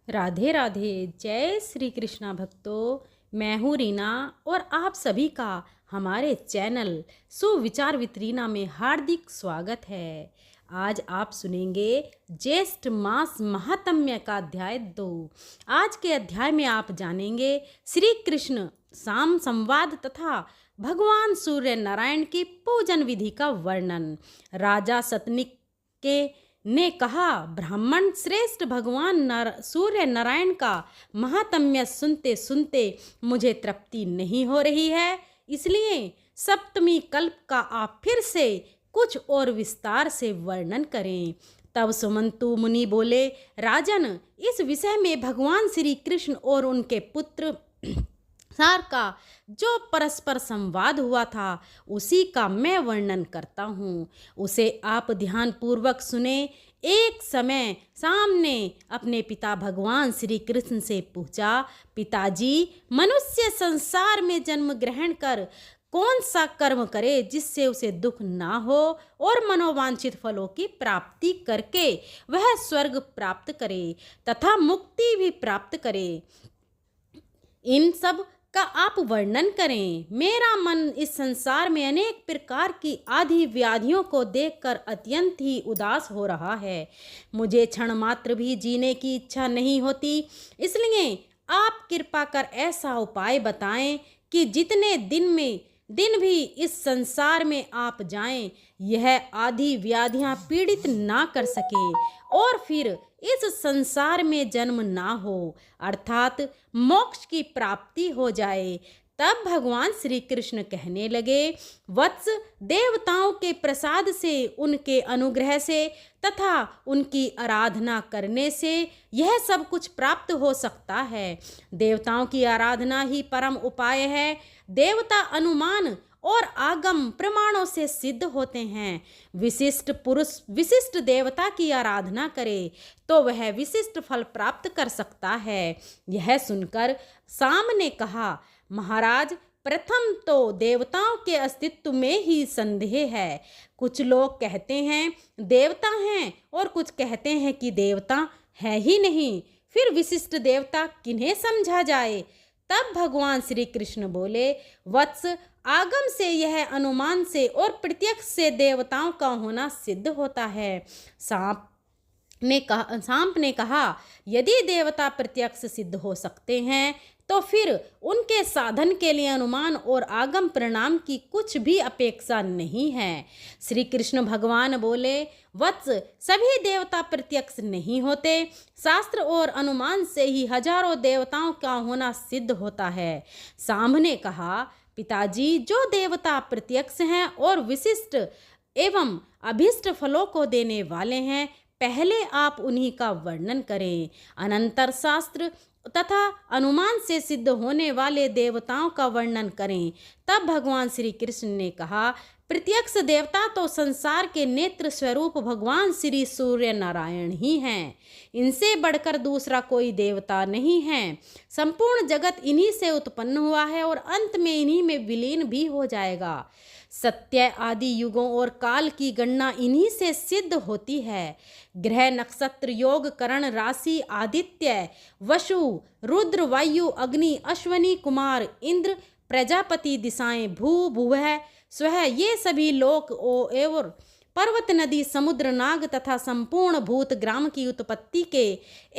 राधे राधे। जय श्री कृष्णा भक्तों। मैं हूँ रीना और आप सभी का हमारे चैनल सुविचार विद रीना में हार्दिक स्वागत है। आज आप सुनेंगे ज्येष्ठ मास महात्म्य का अध्याय 2। आज के अध्याय में आप जानेंगे श्री कृष्ण साम संवाद तथा भगवान सूर्य नारायण की पूजन विधि का वर्णन। राजा सतनिक के ने कहा, ब्राह्मण श्रेष्ठ भगवान सूर्य नारायण का महात्म्य सुनते सुनते मुझे तृप्ति नहीं हो रही है, इसलिए सप्तमी कल्प का आप फिर से कुछ और विस्तार से वर्णन करें। तब सुमंतु मुनि बोले, राजन, इस विषय में भगवान श्री कृष्ण और उनके पुत्र सार का जो परस्पर संवाद हुआ था उसी का मैं वर्णन करता हूँ, उसे आप ध्यान पूर्वक सुने। एक समय सामने अपने पिता भगवान श्री कृष्ण से पूछा, पिताजी, मनुष्य संसार में जन्म ग्रहण कर कौन सा कर्म करे जिससे उसे दुख ना हो और मनोवांछित फलों की प्राप्ति करके वह स्वर्ग प्राप्त करे तथा मुक्ति भी प्राप्त करे? इन सब का आप वर्णन करें। मेरा मन इस संसार में अनेक प्रकार की आदि व्याधियों को देखकर अत्यंत ही उदास हो रहा है। मुझे क्षण मात्र भी जीने की इच्छा नहीं होती, इसलिए आप कृपा कर ऐसा उपाय बताएं कि जितने दिन भी इस संसार में आप जाएं, यह आदि व्याधियां पीड़ित ना कर सके और फिर इस संसार में जन्म ना हो, अर्थात मोक्ष की प्राप्ति हो जाए। तब भगवान श्री कृष्ण कहने लगे, वत्स, देवताओं के प्रसाद से, उनके अनुग्रह से तथा उनकी आराधना करने से यह सब कुछ प्राप्त हो सकता है। देवताओं की आराधना ही परम उपाय है। देवता अनुमान और आगम प्रमाणों से सिद्ध होते हैं। विशिष्ट पुरुष विशिष्ट देवता की आराधना करे तो वह विशिष्ट फल प्राप्त कर सकता है। यह सुनकर साम ने कहा, महाराज, प्रथम तो देवताओं के अस्तित्व में ही संदेह है। कुछ लोग कहते हैं देवता हैं और कुछ कहते हैं कि देवता है ही नहीं। फिर विशिष्ट देवता किन्हें समझा जाए? तब भगवान श्री कृष्ण बोले, वत्स, आगम से, यह अनुमान से और प्रत्यक्ष से देवताओं का होना सिद्ध होता है। सांप ने कहा, यदि देवता प्रत्यक्ष सिद्ध हो सकते हैं तो फिर उनके साधन के लिए अनुमान और आगम परिणाम की कुछ भी अपेक्षा नहीं है। श्री कृष्ण भगवान बोले, वत्स, सभी देवता प्रत्यक्ष नहीं होते। शास्त्र और अनुमान से ही हजारों देवताओं का होना सिद्ध होता है। साम ने कहा, पिताजी, जो देवता प्रत्यक्ष हैं और विशिष्ट एवं अभिष्ट फलों को देने वाले हैं, पहले आप उन्हीं का वर्णन करें। अनंतर शास्त्र तथा अनुमान से सिद्ध होने वाले देवताओं का वर्णन करें। तब भगवान श्री कृष्ण ने कहा, प्रत्यक्ष देवता तो संसार के नेत्र स्वरूप भगवान श्री सूर्य नारायण ही हैं। इनसे बढ़कर दूसरा कोई देवता नहीं है। संपूर्ण जगत इन्हीं से उत्पन्न हुआ है और अंत में इन्हीं में विलीन भी हो जाएगा। सत्य आदि युगों और काल की गणना इन्हीं से सिद्ध होती है। ग्रह, नक्षत्र, योग, करण, राशि, आदित्य, वसु, रुद्र, वायु, अग्नि, अश्वनी, कुमार, इंद्र, प्रजापति, दिशाएं, भू, भुवः, स्वः, ये सभी लोक एवं पर्वत, नदी, समुद्र, नाग तथा संपूर्ण भूत ग्राम की उत्पत्ति के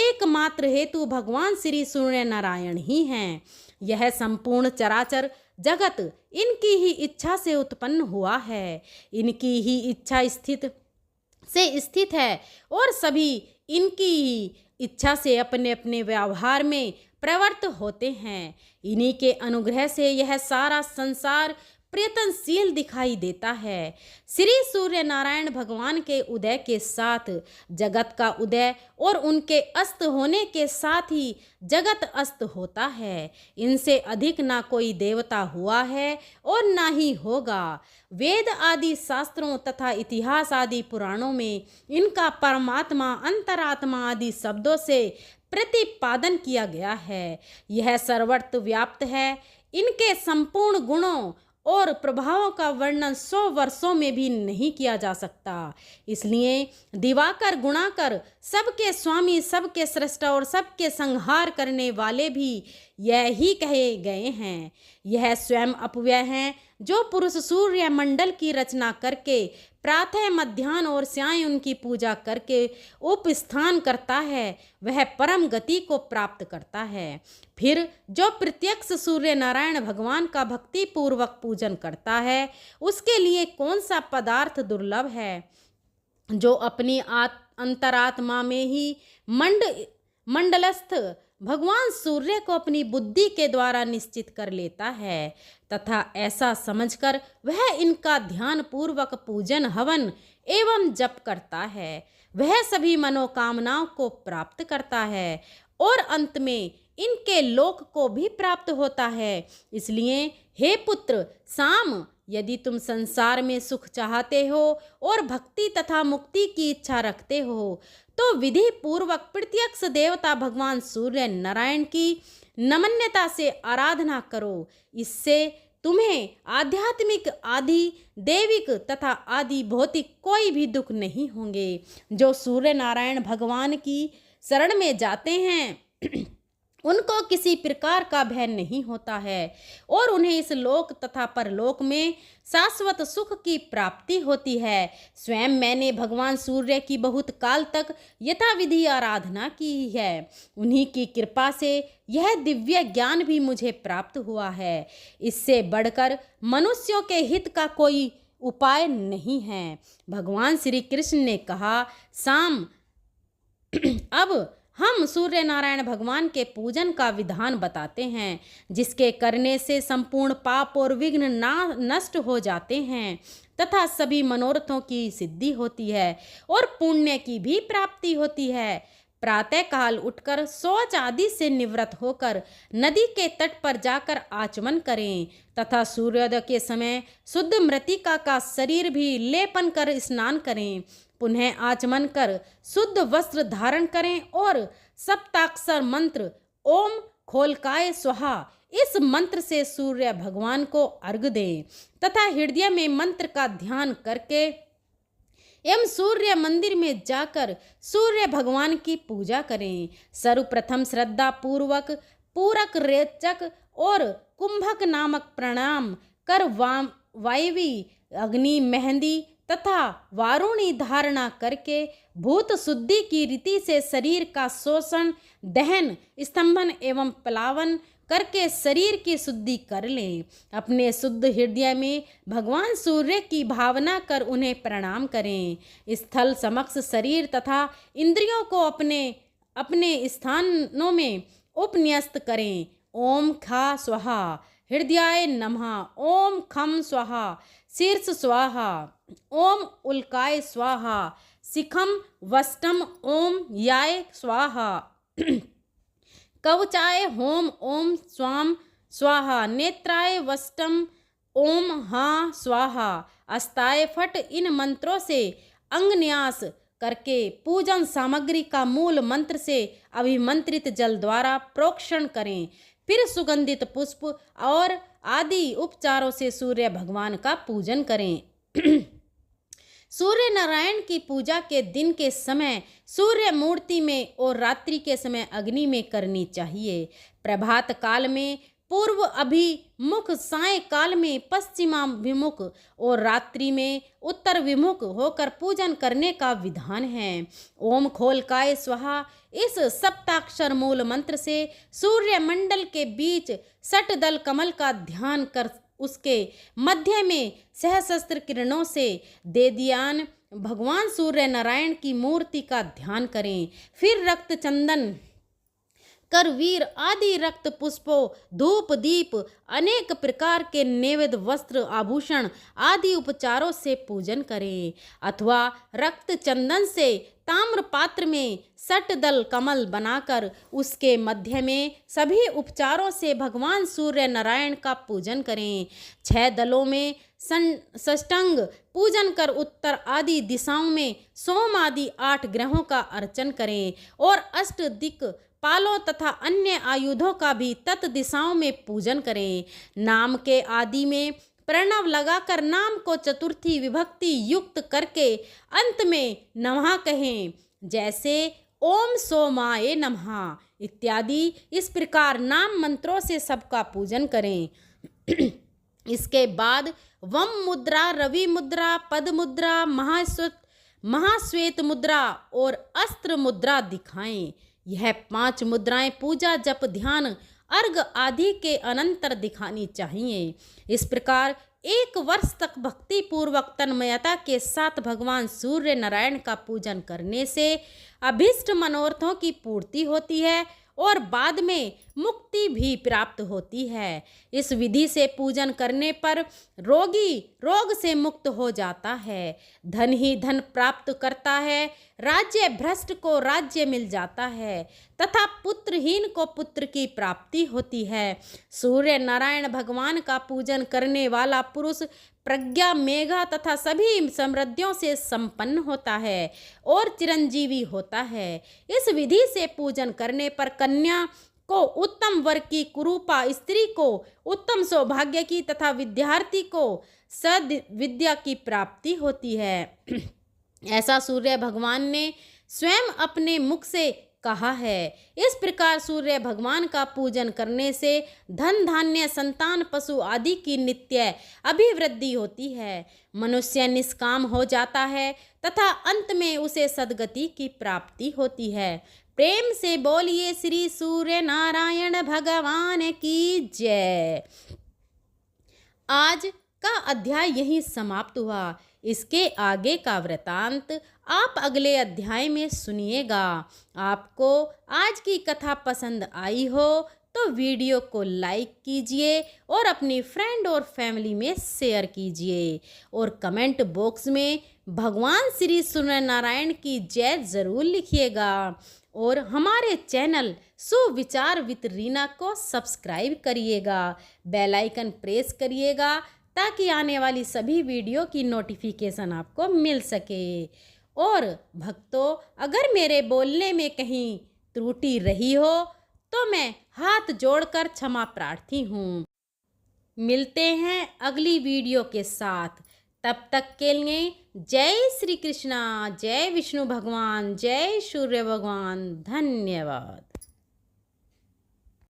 एकमात्र हेतु भगवान श्री सूर्य नारायण ही हैं। यह संपूर्ण चराचर जगत इनकी ही इच्छा से उत्पन्न हुआ है। इनकी ही इच्छा स्थित है और सभी इनकी ही इच्छा से अपने अपने व्यवहार में प्रवृत्त होते हैं। इन्हीं के अनुग्रह से यह सारा संसार प्रयत्नशील दिखाई देता है। श्री सूर्य नारायण भगवान के उदय के साथ जगत का उदय और उनके अस्त होने के साथ ही जगत अस्त होता है। इनसे अधिक ना कोई देवता हुआ है और ना ही होगा। वेद आदि शास्त्रों तथा इतिहास आदि पुराणों में इनका परमात्मा, अंतरात्मा आदि शब्दों से प्रतिपादन किया गया है। यह सर्वत्र व्याप्त है। इनके संपूर्ण गुणों और प्रभावों का वर्णन 100 वर्षों में भी नहीं किया जा सकता। इसलिए दिवाकर गुणाकर सबके स्वामी, सबके सृष्टा और सबके संहार करने वाले भी यही कहे गए हैं। यह स्वयं अपव्यय हैं जो पुरुष सूर्य मंडल की रचना करके प्रातः, मध्याह्न और सायं उनकी पूजा करके उपस्थान करता है, वह परम गति को प्राप्त करता है। फिर जो प्रत्यक्ष सूर्य नारायण भगवान का भक्ति पूर्वक पूजन करता है, उसके लिए कौन सा पदार्थ दुर्लभ है? जो अपनी अंतरात्मा में ही मंडलस्थ भगवान सूर्य को अपनी बुद्धि के द्वारा निश्चित कर लेता है तथा ऐसा समझकर वह इनका ध्यान पूर्वक पूजन, हवन एवं जप करता है, वह सभी मनोकामनाओं को प्राप्त करता है और अंत में इनके लोक को भी प्राप्त होता है। इसलिए हे पुत्र साम, यदि तुम संसार में सुख चाहते हो और भक्ति तथा मुक्ति की इच्छा रखते हो तो विधि पूर्वक प्रत्यक्ष देवता भगवान सूर्य नारायण की नम्रता से आराधना करो। इससे तुम्हें आध्यात्मिक, आदि दैविक तथा आदि भौतिक कोई भी दुख नहीं होंगे। जो सूर्य नारायण भगवान की शरण में जाते हैं उनको किसी प्रकार का भय नहीं होता है और उन्हें इस लोक तथा परलोक में शाश्वत सुख की प्राप्ति होती है। स्वयं मैंने भगवान सूर्य की बहुत काल तक यथाविधि आराधना की है। उन्हीं की कृपा से यह दिव्य ज्ञान भी मुझे प्राप्त हुआ है। इससे बढ़कर मनुष्यों के हित का कोई उपाय नहीं है। भगवान श्री कृष्ण ने कहा, साम, अब हम सूर्य नारायण भगवान के पूजन का विधान बताते हैं, जिसके करने से संपूर्ण पाप और विघ्न नष्ट हो जाते हैं तथा सभी मनोरथों की सिद्धि होती है और पुण्य की भी प्राप्ति होती है। प्रातः काल उठकर शौच आदि से निवृत्त होकर नदी के तट पर जाकर आचमन करें तथा सूर्योदय के समय शुद्ध मृत्तिका का शरीर भी लेपन कर स्नान करें। पुनः आचमन कर शुद्ध वस्त्र धारण करें और सप्ताक्षर मंत्र ओम खोलकाय स्वाहा इस मंत्र से सूर्य भगवान को अर्घ्य दें तथा हृदय में मंत्र का ध्यान करके एवं सूर्य मंदिर में जाकर सूर्य भगवान की पूजा करें। सर्वप्रथम श्रद्धा पूर्वक पूरक, रेचक और कुंभक नामक प्रणाम कर वायवी, अग्नि, मेहंदी तथा वारुणी धारणा करके भूत शुद्धि की रीति से शरीर का शोषण, दहन, स्तंभन एवं प्लावन करके शरीर की शुद्धि कर लें। अपने शुद्ध हृदय में भगवान सूर्य की भावना कर उन्हें प्रणाम करें। स्थल समक्ष शरीर तथा इंद्रियों को अपने अपने स्थानों में उपन्यस्त करें। ओम खा स्वाहा हृदयाय नमः, ओम खम स्वाहा शीर्ष स्वाहा, ओम उल्काय स्वाहा शिखम वष्टम, ओम याय स्वाहा कवचाय होम, ओम स्वाम स्वाहा नेत्राय वष्टम, ओम हा स्वाहा। अस्ताय फट इन मंत्रों से अंगन्यास करके पूजन सामग्री का मूल मंत्र से अभिमंत्रित जल द्वारा प्रोक्षण करें। फिर सुगंधित पुष्प और आदि उपचारों से सूर्य भगवान का पूजन करें। सूर्य नारायण की पूजा के दिन के समय सूर्य मूर्ति में और रात्रि के समय अग्नि में करनी चाहिए। प्रभात काल में पूर्व अभिमुख, साय काल में पश्चिमाभिमुख और रात्रि में उत्तर विमुख होकर पूजन करने का विधान है। ओम खोलकाय स्वाहा इस सप्ताक्षर मूल मंत्र से सूर्य मंडल के बीच षटदल कमल का ध्यान कर उसके मध्य में सहस्त्र किरणों से देदीयान भगवान सूर्य नारायण की मूर्ति का ध्यान करें। फिर रक्त चंदन, करवीर आदि रक्त पुष्पों, धूप, दीप, अनेक प्रकार के नैवेद्य, वस्त्र, आभूषण आदि उपचारों से पूजन करें अथवा रक्त चंदन से ताम्र पात्र में षटदल कमल बनाकर उसके मध्य में सभी उपचारों से भगवान सूर्य नारायण का पूजन करें। 6 दलों में षष्टांग पूजन कर उत्तर आदि दिशाओं में सोम आदि 8 ग्रहों का अर्चन करें और अष्ट दिक् पालों तथा अन्य आयुधों का भी तत् दिशाओं में पूजन करें। नाम के आदि में प्रणव लगाकर नाम को चतुर्थी विभक्ति युक्त करके अंत में नमः कहें। जैसे ओम सोमाय नमः इत्यादि। इस प्रकार नाम मंत्रों से सबका पूजन करें। इसके बाद वम मुद्रा, रवि मुद्रा, पद मुद्रा, महाश्वेत मुद्रा और अस्त्र मुद्रा दिखाएं। यह 5 मुद्राएं पूजा, जप, ध्यान, अर्घ आदि के अनंतर दिखानी चाहिए। इस प्रकार 1 वर्ष तक भक्ति पूर्वक तन्मयता के साथ भगवान सूर्य नारायण का पूजन करने से अभीष्ट मनोरथों की पूर्ति होती है और बाद में मुक्ति भी प्राप्त होती है। इस विधि से पूजन करने पर रोगी रोग से मुक्त हो जाता है, धन ही धन प्राप्त करता है, राज्य भ्रष्ट को राज्य मिल जाता है तथा पुत्रहीन को पुत्र की प्राप्ति होती है। सूर्य नारायण भगवान का पूजन करने वाला पुरुष प्रज्ञा, मेघा तथा सभी समृद्धियों से संपन्न होता है और चिरंजीवी होता है। इस विधि से पूजन करने पर कन्या को उत्तम वर की, कुरूपा स्त्री को उत्तम सौभाग्य की तथा विद्यार्थी को सद्विद्या की प्राप्ति होती है। ऐसा सूर्य भगवान ने स्वयं अपने मुख से कहा है। इस प्रकार सूर्य भगवान का पूजन करने से धन, धान्य, संतान, पशु आदि की नित्य अभिवृद्धि होती है। मनुष्य निष्काम हो जाता है तथा अंत में उसे सद्गति की प्राप्ति होती है। प्रेम से बोलिए श्री सूर्य नारायण भगवान की जय। आज का अध्याय यहीं समाप्त हुआ। इसके आगे का वृतांत आप अगले अध्याय में सुनिएगा। आपको आज की कथा पसंद आई हो तो वीडियो को लाइक कीजिए और अपनी फ्रेंड और फैमिली में शेयर कीजिए और कमेंट बॉक्स में भगवान श्री सूर्य नारायण की जय ज़रूर लिखिएगा और हमारे चैनल सुविचार विद रीना को सब्सक्राइब करिएगा, बेल आइकन प्रेस करिएगा ताकि आने वाली सभी वीडियो की नोटिफिकेशन आपको मिल सके। और भक्तों, अगर मेरे बोलने में कहीं त्रुटि रही हो तो मैं हाथ जोड़कर क्षमा प्रार्थी हूँ। मिलते हैं अगली वीडियो के साथ। तब तक के लिए जय श्री कृष्णा, जय विष्णु भगवान, जय सूर्य भगवान। धन्यवाद।